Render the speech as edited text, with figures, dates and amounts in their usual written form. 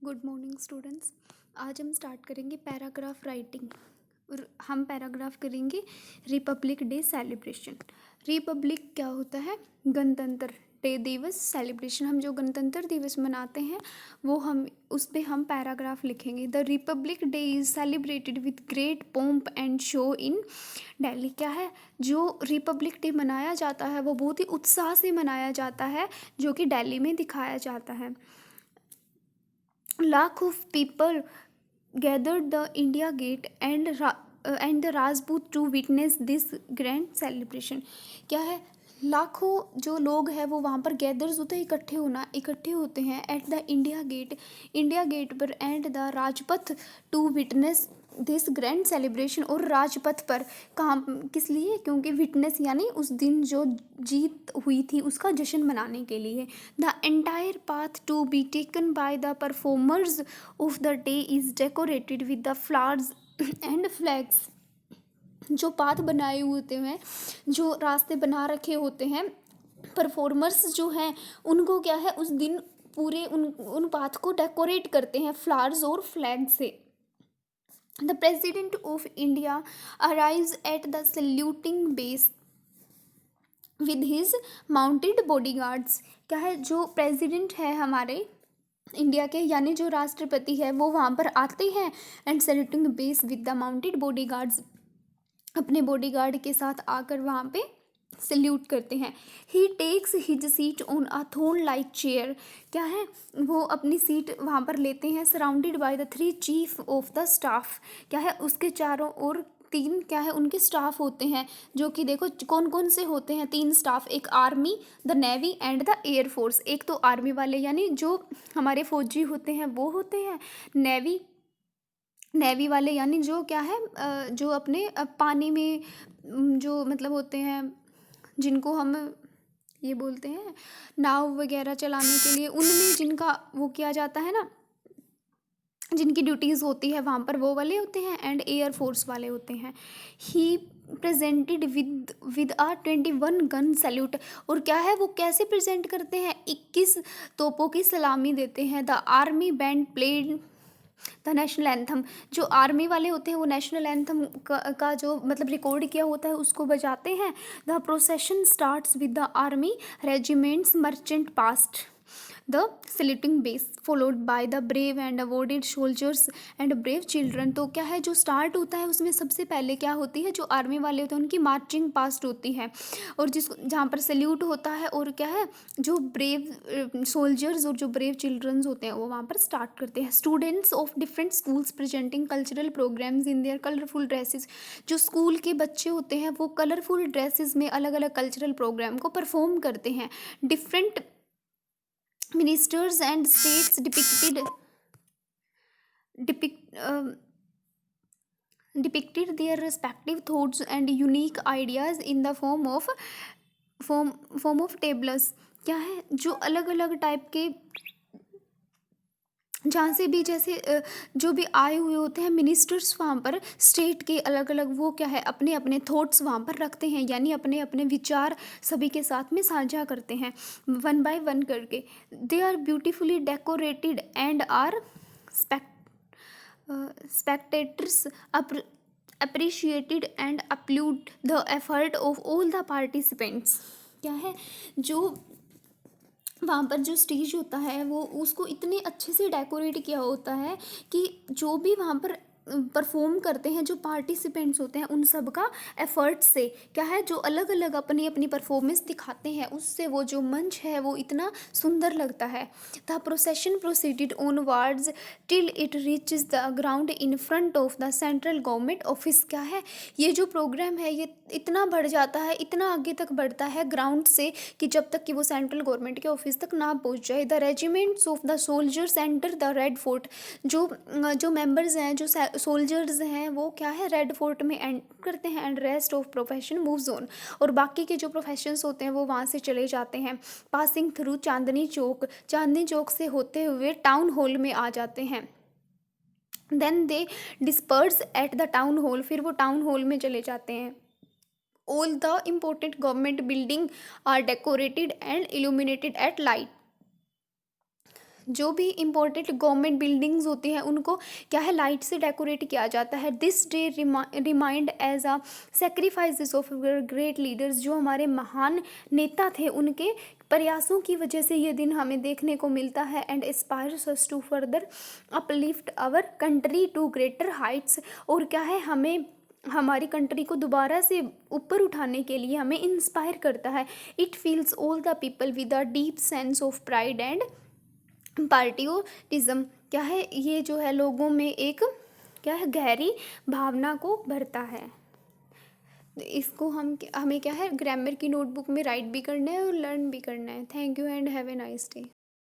Good morning students. आज हम start करेंगे पैराग्राफ राइटिंग और हम पैराग्राफ करेंगे रिपब्लिक डे सेलिब्रेशन। रिपब्लिक क्या होता है? गणतंत्र डे दिवस सेलिब्रेशन। हम जो गणतंत्र दिवस मनाते हैं वो हम उस पे हम पैराग्राफ लिखेंगे। The Republic day is celebrated with great pomp and show in Delhi. क्या है? जो रिपब्लिक डे मनाया जाता है वो बहुत ही उत्साह से मनाया जाता है, जो कि दिल्ली में दिखाया जाता है। Lakh of people gathered the India Gate and the Rajput to witness this grand celebration। क्या है? लाखों जो लोग हैं वो वहाँ पर गैदर्स होते हैं, इकट्ठे होते हैं एट द इंडिया गेट पर and the Rajpath to witness this grand celebration. और राजपथ पर कहाँ, किस लिए? क्योंकि विटनेस यानी उस दिन जो जीत हुई थी उसका जश्न मनाने के लिए। The entire path to be taken by the performers of the day is decorated with the flowers and flags. जो पाथ बनाए हुए होते हैं, जो रास्ते बना रखे होते हैं, परफॉर्मर्स जो हैं उनको क्या है, उस दिन पूरे उन पाथ को डेकोरेट करते हैं फ्लावर्स और फ्लैग से। The President of India arrives at the saluting base with his mounted bodyguards। क्या है? जो प्रेसिडेंट है हमारे इंडिया के यानी जो राष्ट्रपति है वो वहाँ पर आते हैं and saluting base with the mounted bodyguards. अपने बॉडीगार्ड के साथ आकर वहाँ पे सल्यूट करते हैं। He takes his seat on a throne like chair. क्या है? वो अपनी सीट वहाँ पर लेते हैं surrounded by the 3 chief of the staff. क्या है? उसके चारों ओर 3 क्या है उनके स्टाफ होते हैं, जो कि देखो कौन कौन से होते हैं। 3 स्टाफ, एक army, the navy and the air force. एक तो आर्मी वाले यानी जो हमारे फौजी होते हैं वो होते हैं। नेवी वाले यानी जो क्या है, जो अपने पानी में जो मतलब होते हैं, जिनको हम ये बोलते हैं नाव वगैरह चलाने के लिए, उनमें जिनका वो किया जाता है ना, जिनकी ड्यूटीज़ होती है वहाँ पर, वो वाले होते हैं एंड एयरफोर्स वाले होते हैं। He presented with a 21 gun salute. और क्या है, वो कैसे प्रेजेंट करते हैं? 21 तोपों की सलामी देते हैं। The army band played the national anthem. जो आर्मी वाले होते हैं वो नेशनल एंथम का जो मतलब रिकॉर्ड किया होता है उसको बजाते हैं। The procession starts with the army regiments merchant past the saluting base followed by the brave and awarded soldiers and brave children. तो क्या है, जो स्टार्ट होता है उसमें सबसे पहले क्या होती है, जो आर्मी वाले होते हैं उनकी मार्चिंग पास्ट होती है, और जिस जहाँ पर सल्यूट होता है, और क्या है, जो ब्रेव सोल्जर्स और जो ब्रेव चिल्ड्रंस होते हैं वो वहाँ पर स्टार्ट करते हैं। Students of different schools presenting cultural programmes in their colourful dresses. जो स्कूल के बच्चे होते हैं वो कलरफुल ड्रेसेस में अलग अलग कल्चरल प्रोग्राम को परफॉर्म करते हैं। Different ministers and states depicted their respective thoughts and unique ideas in the form of tablets। क्या है, जो अलग अलग टाइप के, जहाँ से भी जैसे जो भी आए हुए होते हैं मिनिस्टर्स वहाँ पर स्टेट के अलग अलग, वो क्या है, अपने अपने थॉट्स वहाँ पर रखते हैं, यानी अपने अपने विचार सभी के साथ में साझा करते हैं वन बाय वन करके। They are beautifully decorated and are spectators appreciated and applaud the effort of all the participants। क्या है, जो वहाँ पर जो स्टेज होता है वो उसको इतने अच्छे से डेकोरेट किया होता है कि जो भी वहाँ पर परफॉर्म करते हैं, जो पार्टिसिपेंट्स होते हैं, उन सब का एफर्ट से क्या है, जो अलग अलग अपनी अपनी परफॉर्मेंस दिखाते हैं, उससे वो जो मंच है वो इतना सुंदर लगता है। The procession proceeded onwards till it reaches the ground in front of the central government office. क्या है, ये जो प्रोग्राम है ये इतना बढ़ जाता है, इतना आगे तक बढ़ता है ग्राउंड से, कि जब तक कि वो सेंट्रल गवर्नमेंट के ऑफिस तक ना पहुंच जाए। The regiments of the soldiers enter the red fort. जो मेंबर्स हैं, जो सोल्जर्स हैं, वो क्या है, रेड फोर्ट में एंटर करते हैं and rest of profession moves on. और बाकी के जो प्रोफेशंस होते हैं वो वहाँ से चले जाते हैं। पासिंग थ्रू चांदनी चौक से होते हुए टाउन हॉल में आ जाते हैं। Then they disperse at the town hall. फिर वो टाउन हॉल में चले जाते हैं। All the important government building are decorated and illuminated at light। जो भी इम्पोर्टेंट गवर्नमेंट बिल्डिंग्स होती हैं उनको क्या है लाइट से डेकोरेट किया जाता है। This day remind as a sacrifices of great leaders, जो हमारे महान नेता थे उनके प्रयासों की वजह से ये दिन हमें देखने को मिलता है। And inspires us to further uplift our country to greater heights, और क्या है हमें हमारी कंट्री को दोबारा से ऊपर उठाने के लिए हमें इंस्पायर करता है। It fills all the people with a deep sense of pride and patriotism, क्या है ये जो है लोगों में एक क्या है गहरी भावना को भरता है। तो इसको हमें क्या है ग्रामर की नोटबुक में राइट भी करना है और लर्न भी करना है। Thank you and have a nice day.